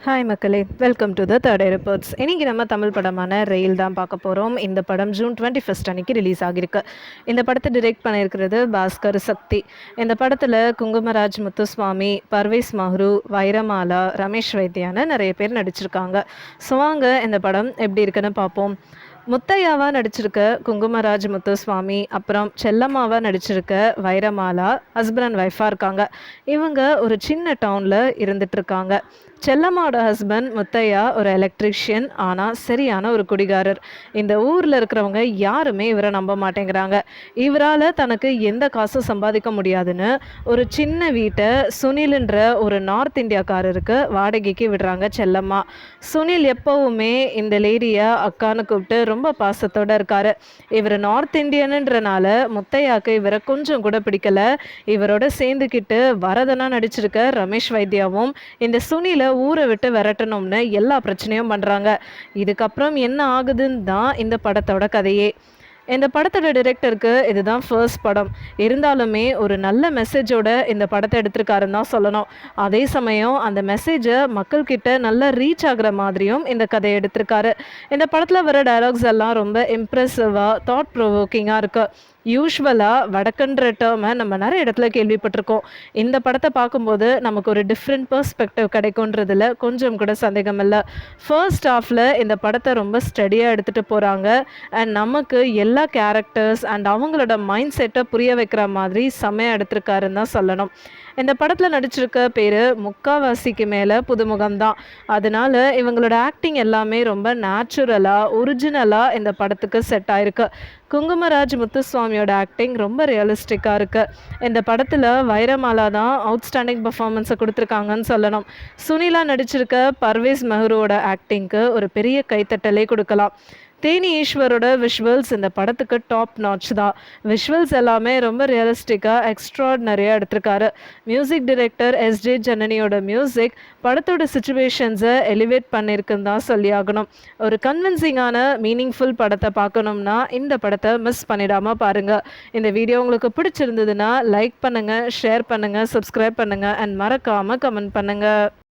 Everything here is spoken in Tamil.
ஹாய் மக்களே, welcome to the third reports. இன்றைக்கி நம்ம தமிழ் படமான ரெயில் தான் பார்க்க போகிறோம். இந்த படம் ஜூன் 21 அன்னைக்கு ரிலீஸ் ஆகியிருக்கு. இந்த படத்தை டிரெக்ட் பண்ணியிருக்கிறது பாஸ்கர் சக்தி. இந்த படத்தில் குங்குமராஜ் முத்துசுவாமி, பர்வேஸ் மஹ்ரு, வைரமாலா, ரமேஷ் வைத்தியான்னு நிறைய பேர் நடிச்சிருக்காங்க. ஸோ வாங்க இந்த படம் எப்படி இருக்குன்னு பார்ப்போம். முத்தையாவா நடிச்சிருக்க குங்குமராஜ் முத்துசுவாமி, அப்புறம் செல்லம்மாவா நடிச்சிருக்க வைரமாலா ஹஸ்பண்ட் அண்ட் ஒய்ஃபாக இருக்காங்க. இவங்க ஒரு சின்ன டவுனில் இருந்துகிட்ருக்காங்க. செல்லம்மாவோட ஹஸ்பண்ட் முத்தையா ஒரு எலக்ட்ரிஷியன், ஆனால் சரியான ஒரு குடிகாரர். இந்த ஊரில் இருக்கிறவங்க யாருமே இவரை நம்ப மாட்டேங்கிறாங்க. இவரால் தனக்கு எந்த காசும் சம்பாதிக்க முடியாதுன்னு ஒரு சின்ன வீட்டை சுனில்ன்ற ஒரு நார்த் இந்தியாக்காரருக்கு வாடகைக்கு விடுறாங்க செல்லம்மா. சுனில் எப்போவுமே இந்த லேடியை அக்கான்னு கூப்பிட்டு ரொம்ப பாசத்தோடு இருக்காரு. இவர் நார்த் இந்தியனுன்றனால முத்தையாக்கு இவரை கொஞ்சம் கூட பிடிக்கல. இவரோட சேர்ந்துக்கிட்டு வரதனா நடிச்சிருக்க ரமேஷ் வைத்தியாவும் இந்த சுனிலை ஊரை விட்டு விரட்டணும்னு எல்லா பிரச்சனையும் பண்ணுறாங்க. இதுக்கப்புறம் என்ன ஆகுதுன்னு தான் இந்த படத்தோட கதையே. இந்த படத்தோட டிரெக்டருக்கு இதுதான் ஃபர்ஸ்ட் படம். இருந்தாலுமே ஒரு நல்ல மெசேஜோட இந்த படத்தை எடுத்திருக்காருன்னு தான் சொல்லணும். அதே சமயம் அந்த மெசேஜை மக்கள்கிட்ட நல்லா ரீச் ஆகுற மாதிரியும் இந்த கதையை எடுத்திருக்காரு. இந்த படத்தில் வர டைலாக்ஸ் எல்லாம் ரொம்ப இம்ப்ரெசிவாக, தாட் ப்ரொவோக்கிங்காக இருக்குது. யூஸ்வலாக வடக்குன்ற டேர்மை நம்ம நிறைய இடத்துல கேள்விப்பட்டிருக்கோம். இந்த படத்தை பார்க்கும்போது நமக்கு ஒரு டிஃப்ரெண்ட் பெர்ஸ்பெக்டிவ் கிடைக்குன்றதுல கொஞ்சம் கூட சந்தேகம் இல்லை. ஃபர்ஸ்ட் ஹாஃபில் இந்த படத்தை ரொம்ப ஸ்டடியாக எடுத்துகிட்டு போகிறாங்க. அண்ட் நமக்கு எல்லா கேரக்டர்ஸ் அண்ட் அவங்களோட மைண்ட் செட்டை புரிய வைக்கிற மாதிரி செம்மையாக எடுத்திருக்காருன்னு தான் சொல்லணும். இந்த படத்தில் நடிச்சிருக்க பேர் முக்காவாசிக்கு மேலே புதுமுகம் தான். அதனால இவங்களோட ஆக்டிங் எல்லாமே ரொம்ப நேச்சுரலாக, ஒரிஜினலாக இந்த படத்துக்கு செட் ஆயிருக்கு. குங்குமராஜ் முத்துசுவாமியோட ஆக்டிங் ரொம்ப ரியலிஸ்டிக்காக இருக்குது. இந்த படத்தில் வைரமாலா தான் அவுட்ஸ்டாண்டிங் பர்ஃபார்மன்ஸை கொடுத்துருக்காங்கன்னு சொல்லணும். சுனிலா நடிச்சிருக்க பர்வேஸ் மெஹ்ருவோட ஆக்டிங்க்கு ஒரு பெரிய கைத்தட்டலே கொடுக்கலாம். தேனி ஈஸ்வரோட விஷுவல்ஸ் இந்த படத்துக்கு டாப் நாட்ச் தான். விஷுவல்ஸ் எல்லாமே ரொம்ப ரியலிஸ்டிக்காக, எக்ஸ்ட்ராடினரியாக எடுத்திருக்காரு. மியூசிக் டைரக்டர் எஸ்ஜே ஜனனியோட மியூசிக் படத்தோட சுச்சுவேஷன்ஸை எலிவேட் பண்ணியிருக்குன்னு தான் சொல்லியாகணும். ஒரு கன்வின்சிங்கான மீனிங்ஃபுல் படத்தை பார்க்கணும்னா இந்த படத்தை மிஸ் பண்ணிடாமல் பாருங்கள். இந்த வீடியோ உங்களுக்கு பிடிச்சிருந்ததுன்னா லைக் பண்ணுங்கள், ஷேர் பண்ணுங்கள், சப்ஸ்கிரைப் பண்ணுங்கள் அண்ட் மறக்காமல் கமெண்ட் பண்ணுங்கள்.